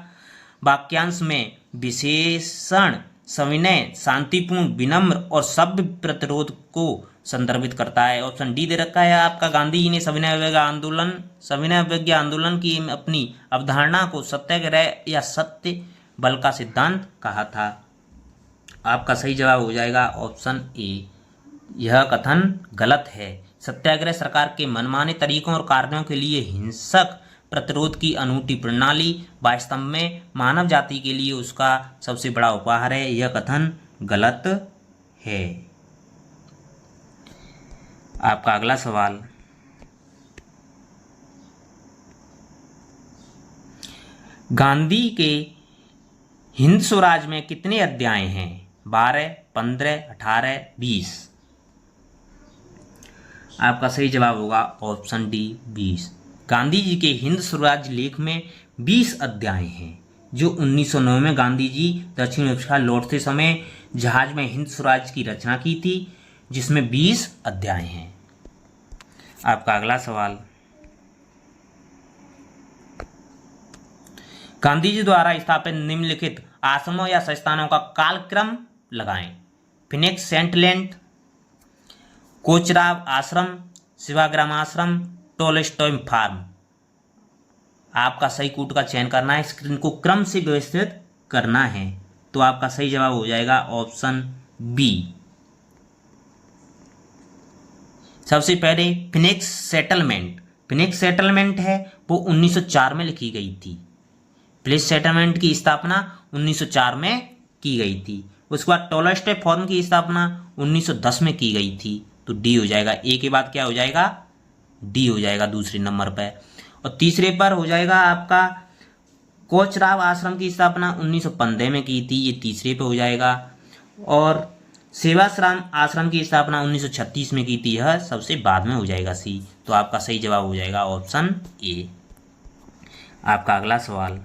वाक्यांश में विशेषण सविनय शांतिपूर्ण, विनम्र और सभ्य प्रतिरोध को संदर्भित करता है। ऑप्शन डी दे रखा है आपका गांधी जी ने सविनय अवज्ञा आंदोलन की अपनी अवधारणा को सत्याग्रह या सत्य बल का सिद्धांत कहा था। आपका सही जवाब हो जाएगा ऑप्शन ए, यह कथन गलत है। सत्याग्रह सरकार के मनमाने तरीकों और कार्यों के लिए हिंसक प्रतिरोध की अनूठी प्रणाली वास्तव में मानव जाति के लिए उसका सबसे बड़ा उपहार है। यह कथन गलत है। आपका अगला सवाल, गांधी के हिंद स्वराज में कितने अध्याय हैं? 12, 15, 18, 20। आपका सही जवाब होगा ऑप्शन डी 20। गांधी जी के हिंद स्वराज लेख में 20 अध्याय हैं, जो 1909 में गांधी जी दक्षिण अफ्रीका लौटते समय जहाज में हिंद स्वराज की रचना की थी, जिसमें 20 अध्याय हैं। आपका अगला सवाल, गांधी जी द्वारा स्थापित निम्नलिखित आश्रमों या संस्थानों का कालक्रम लगाएं। फिनिक्स सेंटलैंड, कोचराब आश्रम, सेवाग्राम आश्रम, टोलस्टॉय फार्म। आपका सही कूट का चयन करना है, स्क्रीन को क्रम से व्यवस्थित करना है। तो आपका सही जवाब हो जाएगा ऑप्शन बी। सबसे पहले फिनिक्स सेटलमेंट है वो 1904 में लिखी गई थी। फिनिक्स सेटलमेंट की स्थापना 1904 में की गई थी। उसके बाद टोलस्टॉय फार्म की स्थापना 1910 में की गई थी। तो डी हो जाएगा। ए के बाद क्या हो जाएगा? डी हो जाएगा दूसरे नंबर पर। और तीसरे पर हो जाएगा आपका कोचराब आश्रम की स्थापना 1915 में की थी, ये तीसरे पे हो जाएगा। और सेवाश्रम आश्रम की स्थापना 1936 में की थी। यह सबसे बाद में हो जाएगा सी। तो आपका सही जवाब हो जाएगा ऑप्शन ए। आपका अगला सवाल,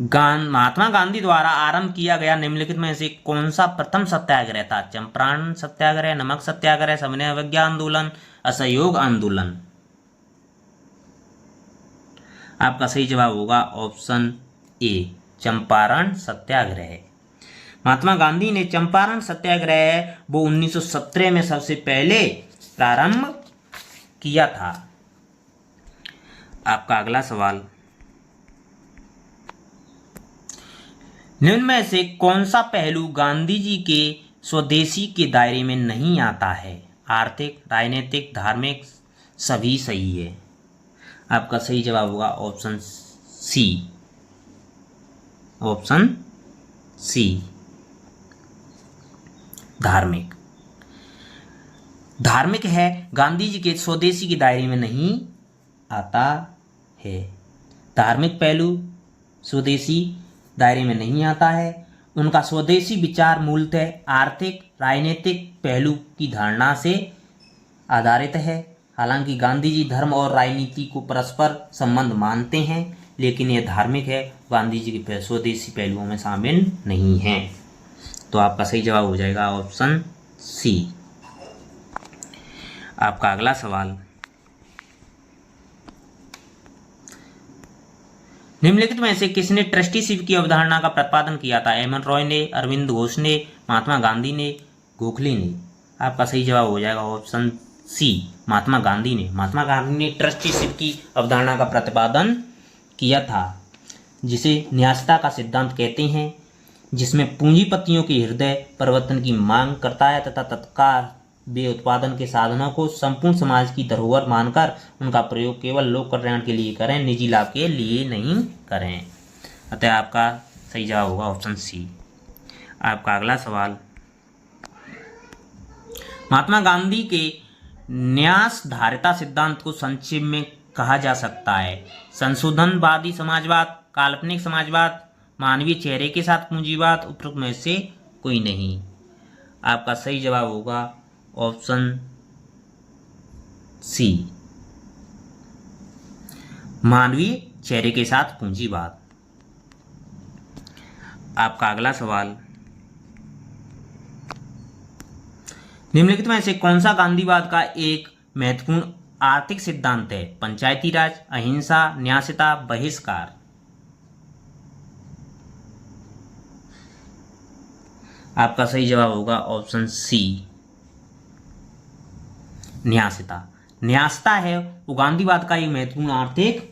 महात्मा गांधी द्वारा आरंभ किया गया निम्नलिखित में से कौन सा प्रथम सत्याग्रह था? चंपारण सत्याग्रह, नमक सत्याग्रह, सविनय अवज्ञा आंदोलन, असहयोग आंदोलन। आपका सही जवाब होगा ऑप्शन ए, चंपारण सत्याग्रह। महात्मा गांधी ने चंपारण सत्याग्रह वो 1917 में सबसे पहले प्रारंभ किया था। आपका अगला सवाल, निम्न में से कौन सा पहलू गांधी जी के स्वदेशी के दायरे में नहीं आता है? आर्थिक, राजनीतिक, धार्मिक, सभी सही है। आपका सही जवाब होगा ऑप्शन सी, ऑप्शन सी, धार्मिक। धार्मिक है, गांधी जी के स्वदेशी के दायरे में नहीं आता है। धार्मिक पहलू स्वदेशी दायरे में नहीं आता है। उनका स्वदेशी विचार मूलतः आर्थिक, राजनीतिक पहलू की धारणा से आधारित है। हालांकि गांधी जी धर्म और राजनीति को परस्पर संबंध मानते हैं, लेकिन यह धार्मिक है, गांधी जी के स्वदेशी पहलुओं में शामिल नहीं है। तो आपका सही जवाब हो जाएगा ऑप्शन सी। आपका अगला सवाल, निम्नलिखित में से किसने ट्रस्टीशिप की अवधारणा का प्रतिपादन किया था? एमएन रॉय ने, अरविंद घोष ने, महात्मा गांधी ने, गोखले ने। आपका सही जवाब हो जाएगा ऑप्शन सी, महात्मा गांधी ने। महात्मा गांधी ने ट्रस्टीशिप की अवधारणा का प्रतिपादन किया था, जिसे न्यासता का सिद्धांत कहते हैं, जिसमें पूंजीपतियों के हृदय परिवर्तन की मांग करता है तथा तत्काल वे उत्पादन के साधनों को संपूर्ण समाज की धरोहर मानकर उनका प्रयोग केवल लोक कल्याण के लिए करें, निजी लाभ के लिए नहीं करें। अतः आपका सही जवाब होगा ऑप्शन सी। आपका अगला सवाल, महात्मा गांधी के न्यास धारिता सिद्धांत को संक्षेप में कहा जा सकता है? संशोधनवादी समाजवाद, काल्पनिक समाजवाद, मानवीय चेहरे के साथ पूंजीवाद, उपरोक्त में से कोई नहीं। आपका सही जवाब होगा ऑप्शन सी, मानवीय चेहरे के साथ पूंजीवाद। आपका अगला सवाल, निम्नलिखित में से कौन सा गांधीवाद का एक महत्वपूर्ण आर्थिक सिद्धांत है? पंचायती राज, अहिंसा, न्यायिकता, बहिष्कार। आपका सही जवाब होगा ऑप्शन सी, न्यायिकता। न्यायिकता है वो गांधीवाद का एक महत्वपूर्ण आर्थिक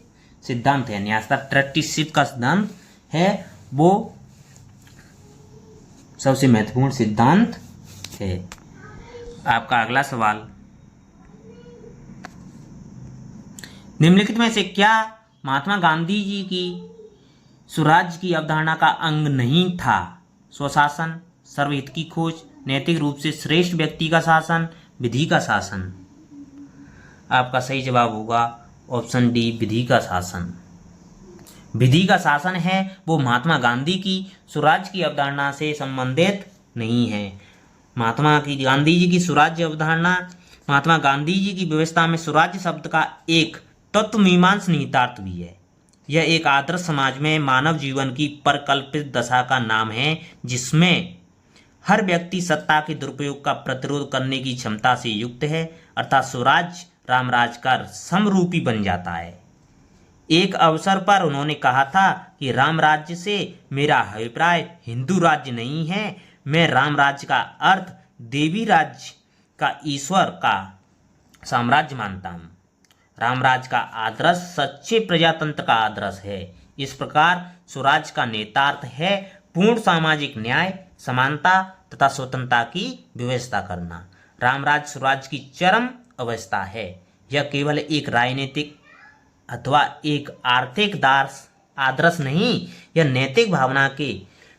सिद्धांत है। न्यायिकता ट्रस्टीशिप का सिद्धांत है, वो सबसे महत्वपूर्ण सिद्धांत है। आपका अगला सवाल, निम्नलिखित में से क्या महात्मा गांधी जी की स्वराज्य की अवधारणा का अंग नहीं था? स्वशासन, सर्वहित की खोज, नैतिक रूप से श्रेष्ठ व्यक्ति का शासन, विधि का शासन। आपका सही जवाब होगा ऑप्शन डी, विधि का शासन। विधि का शासन है वो महात्मा गांधी की स्वराज्य की अवधारणा से संबंधित नहीं है। महात्मा की गांधी जी की स्वराज्य अवधारणा, महात्मा गांधी जी की व्यवस्था में स्वराज्य शब्द का एक तत्वमीमांस निहितार्थ भी है। यह एक आदर्श समाज में मानव जीवन की परिकल्पित दशा का नाम है, जिसमें हर व्यक्ति सत्ता के दुरुपयोग का प्रतिरोध करने की क्षमता से युक्त है, अर्थात स्वराज्य रामराज का समरूपी बन जाता है। एक अवसर पर उन्होंने कहा था कि राम राज्य से मेरा अभिप्राय हिंदू राज्य नहीं है, मैं राम राज्य का अर्थ देवी राज्य का ईश्वर का साम्राज्य मानता हूँ। रामराज का आदर्श सच्चे प्रजातंत्र का आदर्श है। इस प्रकार स्वराज का नेतार्थ है पूर्ण सामाजिक न्याय, समानता तथा स्वतंत्रता की व्यवस्था करना। रामराज स्वराज की चरम अवस्था है। यह केवल एक राजनीतिक अथवा एक आर्थिक आदर्श नहीं, यह नैतिक भावना के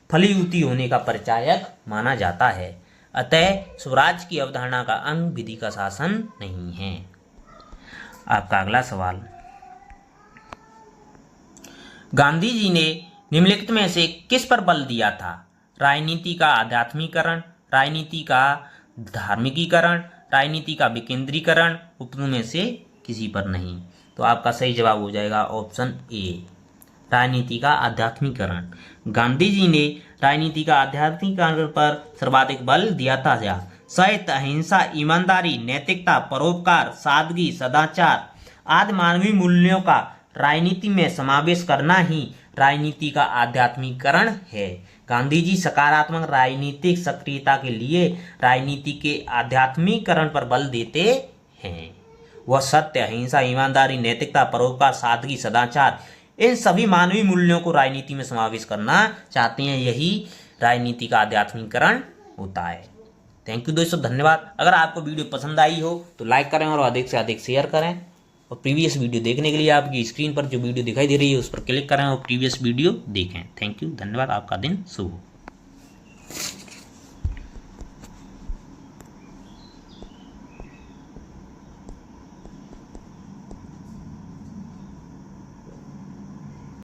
फलीभूति होने का परिचायक माना जाता है। अतः स्वराज की अवधारणा का अंग विधि का शासन नहीं है। आपका अगला सवाल, गांधी जी ने निम्नलिखित में से किस पर बल दिया था? राजनीति का आध्यात्मिकरण, राजनीति का धार्मिकीकरण, राजनीति का विकेंद्रीकरण, उपरोक्त में से किसी पर नहीं। तो आपका सही जवाब हो जाएगा ऑप्शन ए, राजनीति का आध्यात्मिकरण। गांधी जी ने राजनीति का आध्यात्मिकरण पर सर्वाधिक बल दिया था। सत्य, अहिंसा, ईमानदारी, नैतिकता, परोपकार, सादगी, सदाचार आदि मानवीय मूल्यों का राजनीति में समावेश करना ही राजनीति का आध्यात्मिकरण है। गांधी जी सकारात्मक राजनीतिक सक्रियता के लिए राजनीति के आध्यात्मिकरण पर बल देते हैं। वह सत्य, अहिंसा, ईमानदारी, नैतिकता, परोपकार, सादगी, सदाचार इन सभी मानवीय मूल्यों को राजनीति में समावेश करना चाहते हैं। यही राजनीति का आध्यात्मिकरण होता है। थैंक यू दोस्तों, धन्यवाद। अगर आपको वीडियो पसंद आई हो तो लाइक करें और अधिक से अधिक शेयर करें, और प्रीवियस वीडियो देखने के लिए आपकी स्क्रीन पर जो वीडियो दिखाई दे रही है उस पर क्लिक करें और प्रीवियस वीडियो देखें। थैंक यू, धन्यवाद। आपका दिन शुभ हो।